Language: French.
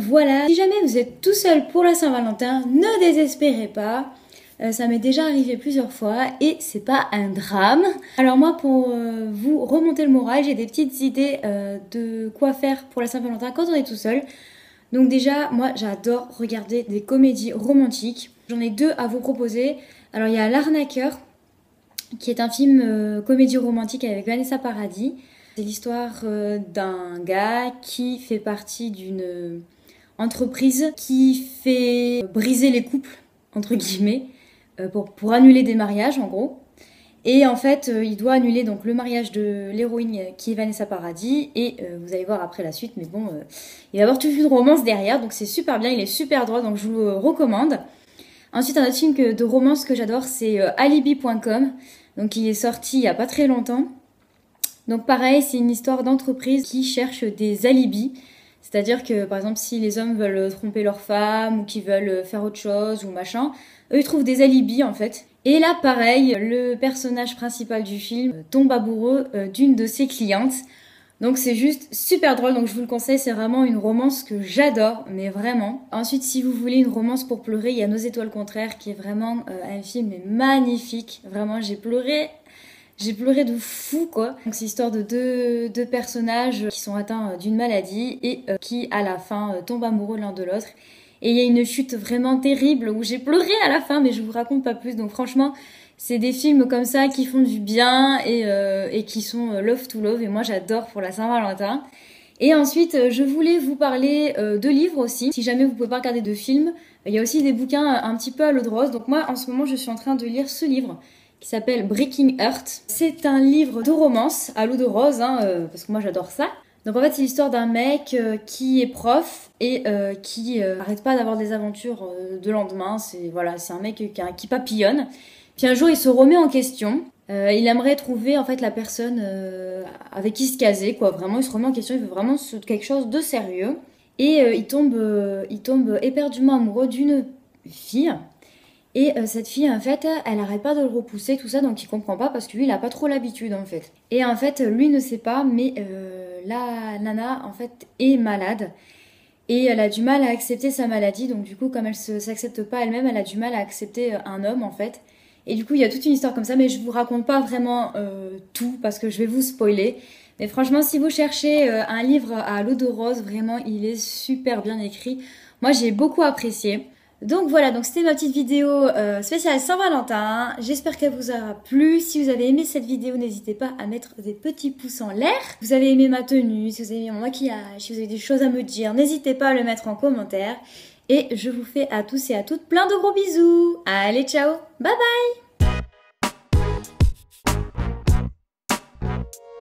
voilà, si jamais vous êtes tout seul pour la Saint-Valentin, ne désespérez pas. Ça m'est déjà arrivé plusieurs fois et c'est pas un drame. Alors moi, pour vous remonter le moral, j'ai des petites idées de quoi faire pour la Saint-Valentin quand on est tout seul. Donc déjà, moi j'adore regarder des comédies romantiques. J'en ai deux à vous proposer. Alors il y a L'Arnaqueur, qui est un film comédie romantique avec Vanessa Paradis. C'est l'histoire d'un gars qui fait partie d'une entreprise qui fait briser les couples, entre guillemets, pour annuler des mariages en gros. Et en fait, il doit annuler donc le mariage de l'héroïne qui est Vanessa Paradis. Et vous allez voir après la suite, mais bon, il va y avoir toute une romance derrière, donc c'est super bien, il est super droit, donc je vous le recommande. Ensuite, un autre film de romance que j'adore, c'est Alibi.com. Donc il est sorti il n'y a pas très longtemps. Donc pareil, c'est une histoire d'entreprise qui cherche des alibis. C'est-à-dire que, par exemple, si les hommes veulent tromper leur femme ou qu'ils veulent faire autre chose ou machin, eux, ils trouvent des alibis, en fait. Et là, pareil, le personnage principal du film tombe amoureux d'une de ses clientes. Donc c'est juste super drôle, donc je vous le conseille, c'est vraiment une romance que j'adore, mais vraiment. Ensuite, si vous voulez une romance pour pleurer, il y a Nos étoiles contraires, qui est vraiment un film magnifique. Vraiment, j'ai pleuré de fou, quoi. Donc c'est l'histoire de deux personnages qui sont atteints d'une maladie et qui, à la fin, tombent amoureux l'un de l'autre. Et il y a une chute vraiment terrible où j'ai pleuré à la fin, mais je vous raconte pas plus. Donc franchement, c'est des films comme ça qui font du bien et qui sont love to love. Et moi, j'adore pour la Saint-Valentin. Et ensuite, je voulais vous parler de livres aussi. Si jamais vous pouvez pas regarder de films, il y a aussi des bouquins un petit peu à l'eau de rose. Donc moi, en ce moment, je suis en train de lire ce livre qui s'appelle Breaking Heart. C'est un livre de romance à l'eau de rose, parce que moi j'adore ça. Donc en fait c'est l'histoire d'un mec qui est prof et qui arrête pas d'avoir des aventures de lendemain. C'est un mec qui papillonne. Puis un jour il se remet en question. Il aimerait trouver en fait la personne avec qui se caser, quoi. Vraiment il se remet en question, il veut vraiment quelque chose de sérieux. Et il tombe éperdument amoureux d'une fille. Et cette fille, en fait, elle arrête pas de le repousser, tout ça, donc il comprend pas parce que lui, il a pas trop l'habitude, en fait. Et en fait, lui ne sait pas, mais la nana, en fait, est malade. Et elle a du mal à accepter sa maladie, donc du coup, comme elle s'accepte pas elle-même, elle a du mal à accepter un homme, en fait. Et du coup, il y a toute une histoire comme ça, mais je vous raconte pas vraiment tout parce que je vais vous spoiler. Mais franchement, si vous cherchez un livre à l'eau de rose, vraiment, il est super bien écrit. Moi, j'ai beaucoup apprécié. Donc voilà, donc c'était ma petite vidéo spéciale Saint-Valentin. J'espère qu'elle vous aura plu. Si vous avez aimé cette vidéo, n'hésitez pas à mettre des petits pouces en l'air. Si vous avez aimé ma tenue, si vous avez aimé mon maquillage, si vous avez des choses à me dire, n'hésitez pas à le mettre en commentaire. Et je vous fais à tous et à toutes plein de gros bisous. Allez, ciao, bye bye.